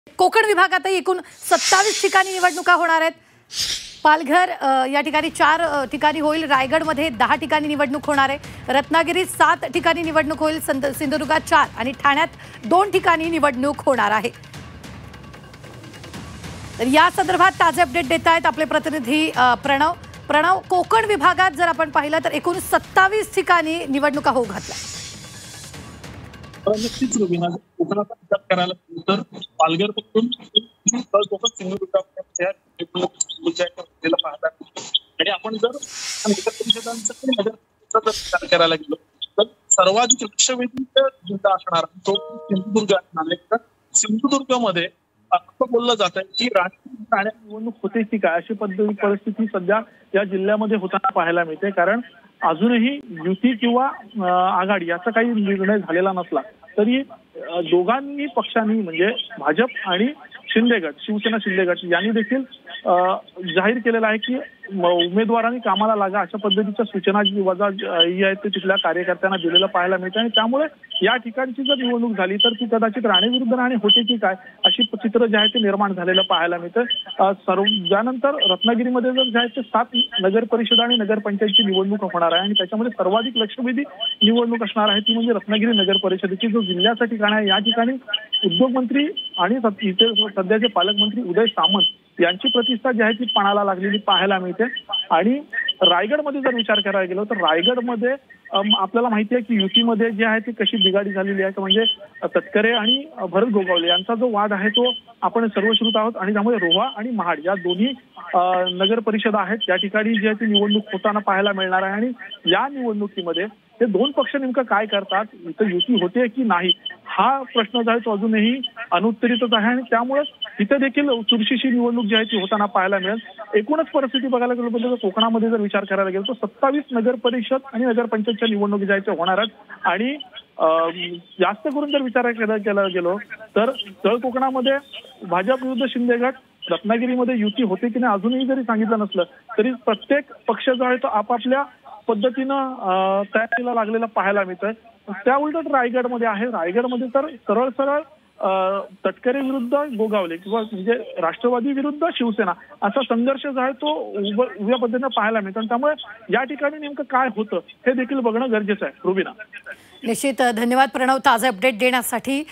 कोकण विभागातही एकूण 27 ठिकाणी निवडणुका होणार आहेत। पालघर या ठिकाणी 4 ठिकाणी होईल, रायगडमध्ये 10 ठिकाणी निवडणूक होणार आहे, रत्नागिरीत 7 ठिकाणी निवडणूक होईल, सिंधुदुर्गात 4 आणि ठाण्यात 2 ठिकाणी निवडणूक होणार आहे। तर या संदर्भात ताजे अपडेट देत आहेत आपले प्रतिनिधी प्रणव। कोकण विभागात जर आपण पाहिलं तर एकूण 27 ठिकाणी निवडणुका होऊ घातल्या। नक्कीच रुबीना, कोकणाचा विचार करायला तर पालघर पासून कोकण सिंधुदुर्गापर्यंत पाहतात आणि आपण जर नगर परिषदांचा विचार करायला गेलो तर सर्वाधिक लक्षवेधी जिल्हा असणार तो सिंधुदुर्ग असणार। सिंधुदुर्गमध्ये असं बोललं जात आहे की राष्ट्रीय निवडणूक होते की काय अशी परिस्थिती सध्या या जिल्ह्यामध्ये होताना पाहायला मिळते। कारण अजूनही युती किंवा आघाडी याचा काही निर्णय झालेला नसला तरी दोघांनी पक्षांनी म्हणजे भाजप आणि शिंदे गट, शिवसेना शिंदे गट यांनी देखील जाहीर केलेलं आहे की उमेदवारांनी कामाला लागा अशा पद्धतीच्या सूचना जी वजा आहेत ते तिथल्या कार्यकर्त्यांना दिलेलं पाहायला मिळतं आणि त्यामुळे या ठिकाणची जर निवडणूक झाली तर ती कदाचित राणे विरुद्ध राणे होते की काय अशी चित्र जे आहे ते निर्माण झालेलं पाहायला मिळतं। त्यानंतर रत्नागिरीमध्ये जर जे आहे ते 7 नगर परिषद आणि नगरपंचायतची निवडणूक होणार आहे आणि त्याच्यामध्ये सर्वाधिक लक्षवेधी निवडणूक असणार आहे ती म्हणजे रत्नागिरी नगर परिषदेची जो जिल्ह्याचं ठिकाण आहे। या ठिकाणी उद्योग मंत्री आणि इथे सध्याचे पालकमंत्री उदय सामंत यांची प्रतिष्ठा जी आहे ती पणाला लागलेली पाहायला मिळते। आणि रायगडमध्ये जर विचार करायला गेलो तर रायगडमध्ये आपल्याला माहिती आहे की युतीमध्ये जे आहे ती कशी बिघाडी झालेली आहे, म्हणजे तटकरे आणि भरत गोगावले यांचा जो वाद आहे तो आपण सर्वश्रुत आहोत आणि त्यामुळे रोहा आणि महाड या दोन्ही नगर परिषद आहेत या ठिकाणी जी आहे ती निवडणूक होताना पाहायला मिळणार आहे। आणि या निवडणुकीमध्ये ते दोन पक्ष नेमकं काय करतात, इथं युती होते की नाही हा प्रश्न जो आहे तो अजूनही अनुत्तरितच आहे आणि त्यामुळे इथे देखील चुरशीची निवडणूक जी आहे ती होताना पाहायला मिळेल। एकूणच परिस्थिती बघायला गेलो तर कोकणामध्ये जर विचार करायला गेलो तर 27 नगर परिषद आणि नगरपंचायतच्या निवडणुकी ज्या आहेत त्या होणार आहेत आणि जास्त करून जर विचार केला गेलो तर तळ कोकणामध्ये भाजप विरुद्ध शिंदे गट, रत्नागिरीमध्ये युती होते की नाही अजूनही जरी सांगितलं नसलं तरी प्रत्येक पक्ष जो आहे तो आपापल्या पद्धतीनं तयारीला लागलेला पाहायला मिळतंय। त्या उलट रायगडमध्ये आहे, रायगडमध्ये तर सरळ तटकरे विरुद्ध गोगावले किंवा म्हणजे राष्ट्रवादी विरुद्ध शिवसेना असा संघर्ष जो आहे तो उभ्या पद्धतीनं पाहायला मिळतो। त्यामुळे या ठिकाणी नेमकं काय होतं हे देखील बघणं गरजेचं आहे। रुबीना, निश्चित धन्यवाद प्रणव ताजे अपडेट देण्यासाठी।